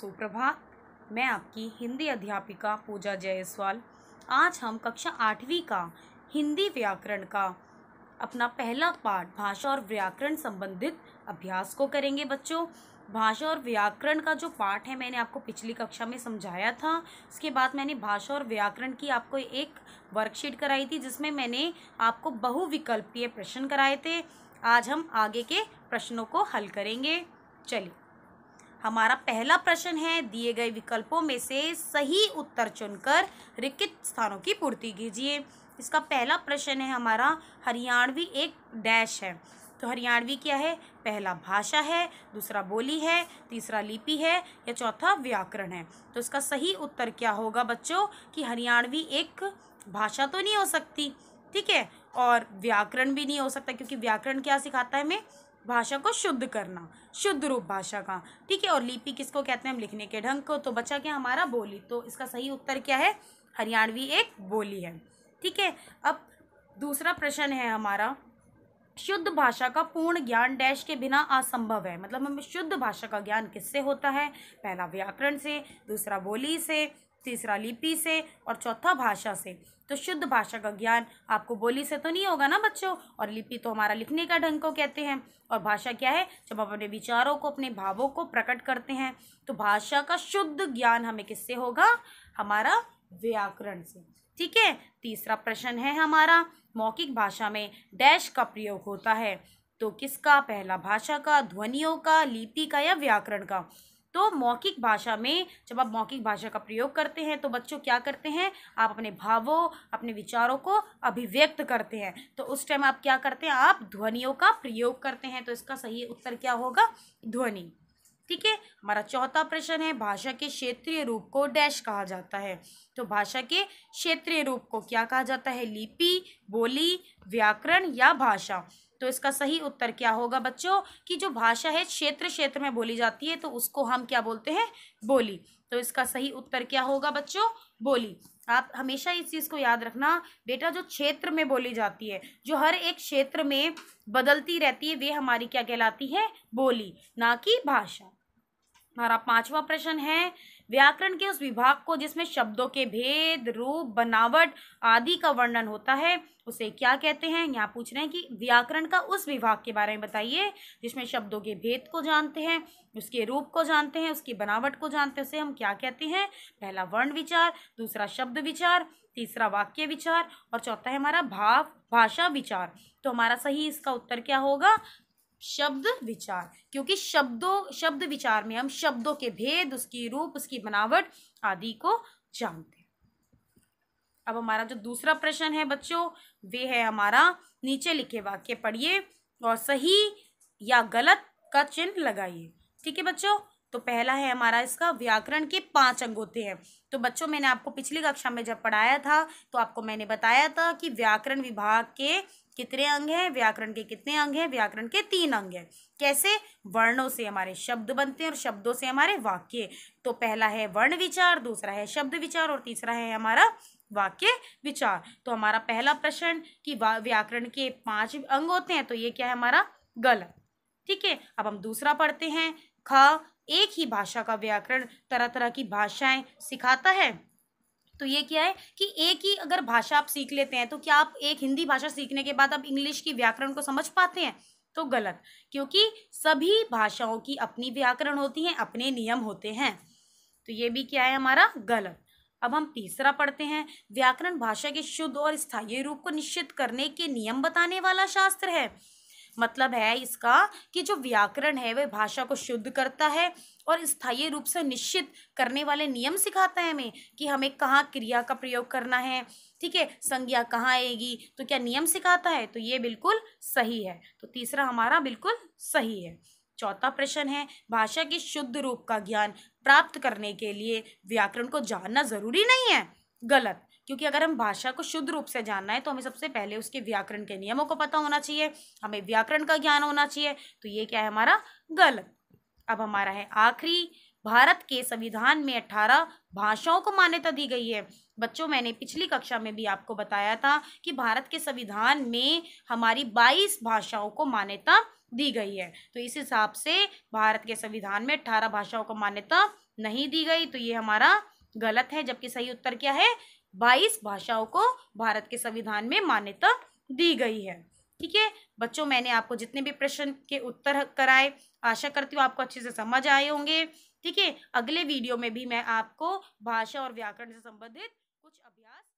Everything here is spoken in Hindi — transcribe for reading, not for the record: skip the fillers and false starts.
सुप्रभात। मैं आपकी हिंदी अध्यापिका पूजा जायसवाल। आज हम कक्षा 8वीं का हिंदी व्याकरण का अपना पहला पाठ भाषा और व्याकरण संबंधित अभ्यास को करेंगे। बच्चों, भाषा और व्याकरण का जो पाठ है मैंने आपको पिछली कक्षा में समझाया था। उसके बाद मैंने भाषा और व्याकरण की आपको एक वर्कशीट कराई थी जिसमें मैंने आपको बहुविकल्पीय प्रश्न कराए थे। आज हम आगे के प्रश्नों को हल करेंगे। चलिए, हमारा पहला प्रश्न है, दिए गए विकल्पों में से सही उत्तर चुनकर रिक्त स्थानों की पूर्ति कीजिए। इसका पहला प्रश्न है हमारा, हरियाणवी एक डैश है। तो हरियाणवी क्या है? पहला भाषा है, दूसरा बोली है, तीसरा लिपि है या चौथा व्याकरण है। तो इसका सही उत्तर क्या होगा बच्चों कि हरियाणवी एक भाषा तो नहीं हो सकती, ठीक है, और व्याकरण भी नहीं हो सकता, क्योंकि व्याकरण क्या सिखाता है हमें? भाषा को शुद्ध करना, शुद्ध रूप भाषा का, ठीक है। और लिपि किसको कहते हैं? हम लिखने के ढंग को। तो बचा क्या हमारा? बोली। तो इसका सही उत्तर क्या है? हरियाणवी एक बोली है, ठीक है। अब दूसरा प्रश्न है हमारा, शुद्ध भाषा का पूर्ण ज्ञान डैश के बिना असंभव है। मतलब हमें शुद्ध भाषा का ज्ञान किससे होता है? पहला व्याकरण से, दूसरा बोली से, तीसरा लिपि से और चौथा भाषा से। तो शुद्ध भाषा का ज्ञान आपको बोली से तो नहीं होगा ना बच्चों, और लिपि तो हमारा लिखने का ढंग को कहते हैं, और भाषा क्या है? जब हम अपने विचारों को, अपने भावों को प्रकट करते हैं। तो भाषा का शुद्ध ज्ञान हमें किससे होगा? हमारा व्याकरण से, ठीक है। तीसरा प्रश्न है हमारा, मौखिक भाषा में डैश का प्रयोग होता है। तो किसका? पहला भाषा का, ध्वनियों का, लिपि का या व्याकरण का। तो मौखिक भाषा में जब आप मौखिक भाषा का प्रयोग करते हैं तो बच्चों क्या करते हैं? आप अपने भावों, अपने विचारों को अभिव्यक्त करते हैं। तो उस टाइम आप क्या करते हैं? आप ध्वनियों का प्रयोग करते हैं। तो इसका सही उत्तर क्या होगा? ध्वनि, ठीक है। हमारा चौथा प्रश्न है, भाषा के क्षेत्रीय रूप को डैश कहा जाता है। तो भाषा के क्षेत्रीय रूप को क्या कहा जाता है? लिपि, बोली, व्याकरण या भाषा। तो इसका सही उत्तर क्या होगा बच्चों कि जो भाषा है क्षेत्र में बोली जाती है तो उसको हम क्या बोलते हैं? बोली। तो इसका सही उत्तर क्या होगा बच्चों? बोली। आप हमेशा इस चीज़ को याद रखना बेटा, जो क्षेत्र में बोली जाती है, जो हर एक क्षेत्र में बदलती रहती है, वे हमारी क्या कहलाती है? बोली, ना कि भाषा। हमारा पांचवा प्रश्न है, व्याकरण के उस विभाग को जिसमें शब्दों के भेद, रूप, बनावट आदि का वर्णन होता है उसे क्या कहते हैं? यहाँ पूछ रहे हैं कि व्याकरण का उस विभाग के बारे में बताइए जिसमें शब्दों के भेद को जानते हैं, उसके रूप को जानते हैं, उसकी बनावट को जानते हैं, उसे हम क्या कहते हैं? पहला वर्ण विचार, दूसरा शब्द विचार, तीसरा वाक्य विचार और चौथा है हमारा भाषा विचार। तो हमारा सही इसका उत्तर क्या होगा? शब्द विचार, क्योंकि शब्द विचार में हम शब्दों के भेद, उसकी रूप, उसकी बनावट आदि को जानते हैं। अब हमारा जो दूसरा प्रश्न है बच्चों, वे है हमारा, नीचे लिखे वाक्य पढ़िए और सही या गलत का चिन्ह लगाइए, ठीक है बच्चों। तो पहला है हमारा, इसका व्याकरण के 5 अंग होते हैं। तो बच्चों मैंने आपको पिछली कक्षा में जब पढ़ाया था तो आपको मैंने बताया था कि व्याकरण विभाग के कितने अंग हैं, व्याकरण के कितने अंग हैं? व्याकरण के 3 अंग हैं। कैसे? वर्णों से हमारे शब्द बनते हैं और शब्दों से हमारे वाक्य। तो पहला है वर्ण विचार, दूसरा है शब्द विचार और तीसरा है हमारा वाक्य विचार। तो हमारा पहला प्रश्न कि व्याकरण के 5 अंग होते हैं, तो ये क्या है हमारा? गलत, ठीक है। अब हम दूसरा पढ़ते हैं, एक ही भाषा का व्याकरण तरह तरह की भाषाएं सिखाता है। तो ये क्या है कि एक ही अगर भाषा आप सीख लेते हैं तो क्या आप एक हिंदी भाषा सीखने के बाद आप इंग्लिश की व्याकरण को समझ पाते हैं? तो गलत, क्योंकि सभी भाषाओं की अपनी व्याकरण होती है, अपने नियम होते हैं। तो ये भी क्या है हमारा? गलत। अब हम तीसरा पढ़ते हैं, व्याकरण भाषा के शुद्ध और स्थायी रूप को निश्चित करने के नियम बताने वाला शास्त्र है। मतलब है इसका कि जो व्याकरण है वह भाषा को शुद्ध करता है और स्थायी रूप से निश्चित करने वाले नियम सिखाता है हमें कि हमें कहाँ क्रिया का प्रयोग करना है, ठीक है, संज्ञा कहाँ आएगी, तो क्या नियम सिखाता है। तो ये बिल्कुल सही है। तो तीसरा हमारा बिल्कुल सही है। चौथा प्रश्न है, भाषा के शुद्ध रूप का ज्ञान प्राप्त करने के लिए व्याकरण को जानना जरूरी नहीं है। गलत, क्योंकि अगर हम भाषा को शुद्ध रूप से जानना है तो हमें सबसे पहले उसके व्याकरण के नियमों को पता होना चाहिए, हमें व्याकरण का ज्ञान होना चाहिए। तो ये क्या है हमारा? गलत। अब हमारा है आखिरी भारत के संविधान में 18 भाषाओं को मान्यता दी गई है। बच्चों, मैंने पिछली कक्षा में भी आपको बताया था कि भारत के संविधान में हमारी 22 भाषाओं को मान्यता दी गई है। तो इस हिसाब से भारत के संविधान में 18 भाषाओं को मान्यता नहीं दी गई, तो ये हमारा गलत है। जबकि सही उत्तर क्या है? 22 भाषाओं को भारत के संविधान में मान्यता दी गई है। ठीक है बच्चों, मैंने आपको जितने भी प्रश्न के उत्तर कराए, आशा करती हूँ आपको अच्छे से समझ आए होंगे। ठीक है, अगले वीडियो में भी मैं आपको भाषा और व्याकरण से संबंधित कुछ अभ्यास